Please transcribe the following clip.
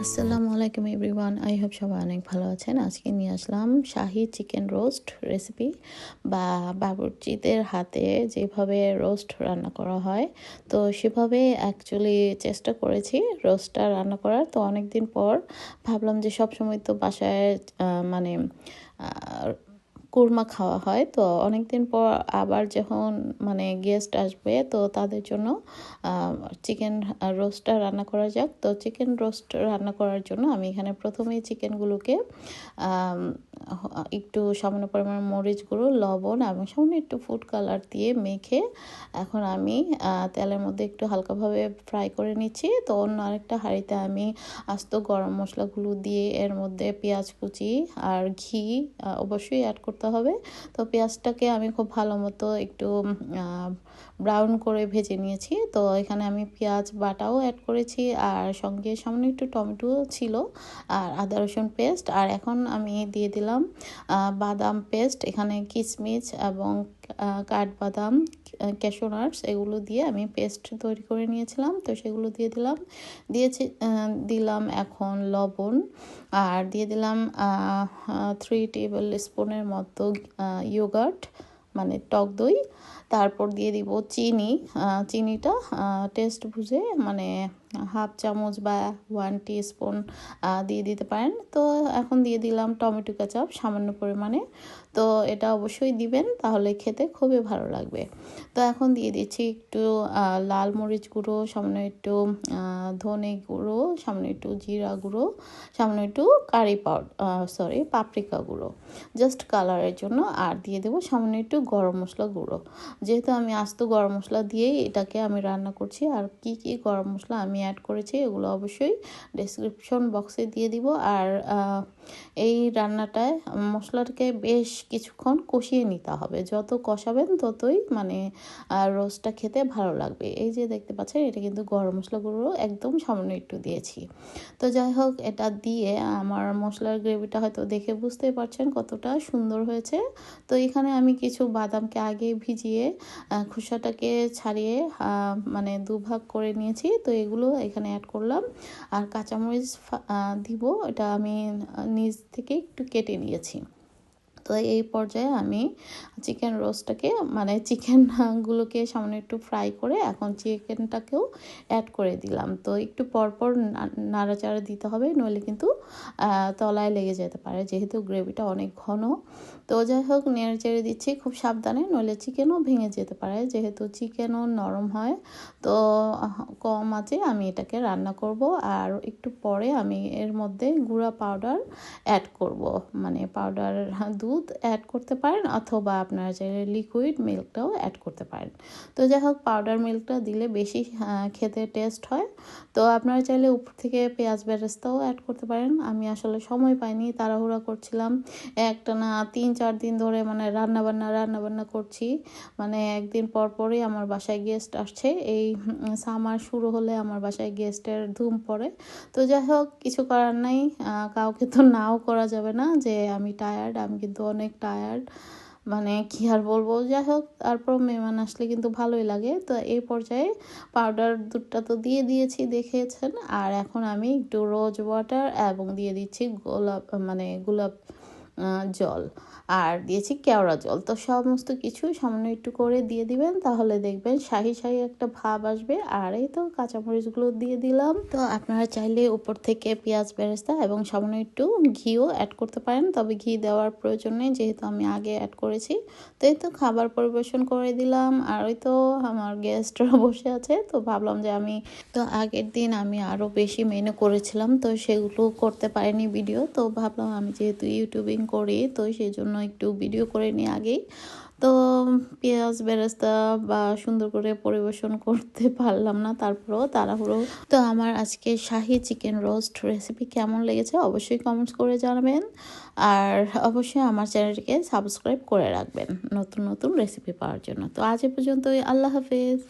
আসসালামু আলাইকুম everyone, I hope সবাই অনেক ভালো আছেন। আজকে নিয়ে আসলাম শাহি চিকেন রোস্ট রেসিপি বা বাবুর্চিদের হাতে যেভাবে রোস্ট রান্না করা হয়, তো সেভাবে অ্যাকচুয়ালি চেষ্টা করেছি রোস্টটা রান্না করার। তো অনেক দিন পর ভাবলাম যে সবসময় তো বাসায় মানে কুরমা খাওয়া হয়, তো অনেক দিন পর আবার যখন গেস্ট আসবে তো তাদের জন্য চিকেন রোস্টটা রান্না করা যাক। তো চিকেন রোস্ট রান্না করার জন্য আমি এখানে প্রথমেই চিকেনগুলোকে একটু সামান্য পরিমাণ মরিচ গুঁড়ো, লবণ এবং সামান্য একটু ফুড কালার দিয়ে মেখে এখন আমি তেলের মধ্যে একটু হালকাভাবে ফ্রাই করে নিচ্ছি। তো অন্য আরেকটা হাঁড়িতে আমি আস্ত গরম মশলাগুলো দিয়ে এর মধ্যে পেঁয়াজ কুচি আর ঘি অবশ্যই অ্যাড করতে হবে। তো পেঁয়াজটাকে আমি খুব ভালো মতো একটু ব্রাউন করে ভেজে নিয়েছি। তো এখানে আমি পেঁয়াজ বাটাও অ্যাড করেছি আর সঙ্গে সামান্য একটু টমেটো ছিল আর আদা রসুন পেস্ট। আর এখন আমি দিয়ে দিলাম বাদাম পেস্ট, এখানে কিশমিশ এবং কাঠবাদাম, ক্যাশু নাটস এগুলো দিয়ে আমি পেস্ট তৈরি করে নিয়েছিলাম। তো সেগুলো দিলাম এখন লবণ, আর দিয়ে দিলাম 3 টেবিল স্পুনের মতো ইয়োগার্ট মানে টক দই। তারপর দিয়ে দিব চিনি, চিনিটা টেস্ট বুঝে মানে হাফ চামচ বা 1 টিস্পুন দিয়ে দিতে পারেন। তো এখন দিয়ে দিলাম টমেটো কেচাপ সামান্য পরিমাণে। তো এটা অবশ্যই দিবেন, তাহলে খেতে খুবই ভালো লাগবে। তো এখন দিয়ে দিচ্ছি একটু লাল মরিচ গুঁড়ো, সামান্য একটু ধনে গুঁড়ো, সামান্য একটু জিরা গুঁড়ো, সামান্য একটু পাপরিকা গুঁড়ো জাস্ট কালারের জন্য। আর দিয়ে দেবো সামান্য একটু গরম মশলা গুঁড়ো, যেহেতু আমি আস্ত গরম মশলা দিয়েই এটাকে আমি রান্না করছি। আর কি কি গরম মশলা আমি অ্যাড করেছি এগুলো অবশ্যই ডেসক্রিপশন বক্সে দিয়ে দিব। আর এই রান্নাটায় মশলাটাকে বেশ কিছুক্ষণ কষিয়ে নিতে হবে, যত কষাবেন ততই রোস্টটা খেতে ভালো লাগবে। এই যে দেখতে পাচ্ছেন, এটা কিন্তু গরম মশলা গুঁড়ো একদম সামান্য একটু দিয়েছি। তো যাই হোক, এটা দিয়ে আমার মশলার গ্রেভিটা হয়তো দেখে বুঝতেই পারছেন কতটা সুন্দর হয়েছে। তো এখানে আমি কিছু বাদামকে আগে ভিজিয়ে খোসাটাকে ছাড়িয়ে দুভাগ করে নিয়েছি। তো এগুলো এখানে অ্যাড করলাম। আর কাঁচামরিচ দিব, এটা আমি নিচ থেকে একটু কেটে নিয়েছি। তো এই পর্যায়ে আমি চিকেন রোস্টটাকে চিকেনগুলোকে সামান্য একটু ফ্রাই করে এখন চিকেনটাকেও অ্যাড করে দিলাম। তো একটু পরপর নাড়াচাড়া দিতে হবে, নইলে কিন্তু তলায় লেগে যেতে পারে, যেহেতু গ্রেভিটা অনেক ঘন। তো যাই হোক, নেড়ে চেড়ে দিচ্ছি খুব সাবধানে, নইলে চিকেনও ভেঙে যেতে পারে, যেহেতু চিকেনও নরম হয়। তো কম আঁচে আমি এটাকে রান্না করব। আর একটু পরে আমি এর মধ্যে গুঁড়া পাউডার অ্যাড করব, পাউডার দুধ অ্যাড করতে পারেন, অথবা আপনারা চাইলে লিকুইড মিল্কটাও অ্যাড করতে পারেন। তো যাই হোক, পাউডার মিল্কটা দিলে বেশি খেতে টেস্ট হয়। তো আপনারা চাইলে উপর থেকে পেঁয়াজ বেরেস্তাও অ্যাড করতে পারেন। আমি আসলে সময় পাইনি, তাড়াহুড়া করছিলাম, একটানা 3-4 দিন ধরে রান্নাবান্না করছি। একদিন পর পরই আমার বাসায় গেস্ট আসছে। এই সামার শুরু হলে আমার বাসায় গেস্টের ধুম পড়ে। তো যাই হোক, কিছু করার নাই, কাউকে তো নাও করা যাবে না যে আমি টায়ার্ড, আমি কিন্তু অনেক টায়ার্ড, কি আর বলবো। যাই হোক, তারপর মেহমান আসলে কিন্তু ভালোই লাগে। তো এই পর্যায়ে পাউডার দুধটা তো দিয়ে দিয়েছি, দেখেছেন। আর এখন আমি একটু রোজ ওয়াটার এবং দিয়ে দিচ্ছি গোলাপ জল, আর দিয়েছি কেওড়া জল। তো সমস্ত কিছু সামান্য একটু করে দিয়ে দিবেন, তাহলে দেখবেন শাহি শাহি একটা ভাব আসবে। আর এই তো কাঁচামরিচগুলো দিয়ে দিলাম। তো আপনারা চাইলে উপর থেকে পেঁয়াজ বেরেস্তা এবং সামান্য একটু ঘিও অ্যাড করতে পারেন, তবে ঘি দেওয়ার প্রয়োজন নেই, যেহেতু আমি আগে অ্যাড করেছি। তো এই তো খাবার পরিবেশন করে দিলাম। আর ওই তো আমার গেস্টরা বসে আছে, তো ভাবলাম যে আগের দিন আমি আরও বেশি মেনু করেছিলাম, তো সেগুলো করতে পারিনি ভিডিও। তো ভাবলাম আমি যেহেতু ইউটিউবিং করি, তো সেই জন্য একটু ভিডিও করে নিই আগেই। তো পেঁয়াজ বেরেস্তা বা সুন্দর করে পরিবেশন করতে পারলাম না, তারপরেও তাড়াহুড়ো। তো আমার আজকে শাহি চিকেন রোস্ট রেসিপি কেমন লেগেছে অবশ্যই কমেন্টস করে জানাবেন। আর অবশ্যই আমার চ্যানেলটিকে সাবস্ক্রাইব করে রাখবেন নতুন নতুন রেসিপি পাওয়ার জন্য। তো আজ এ পর্যন্তই, আল্লাহ হাফেজ।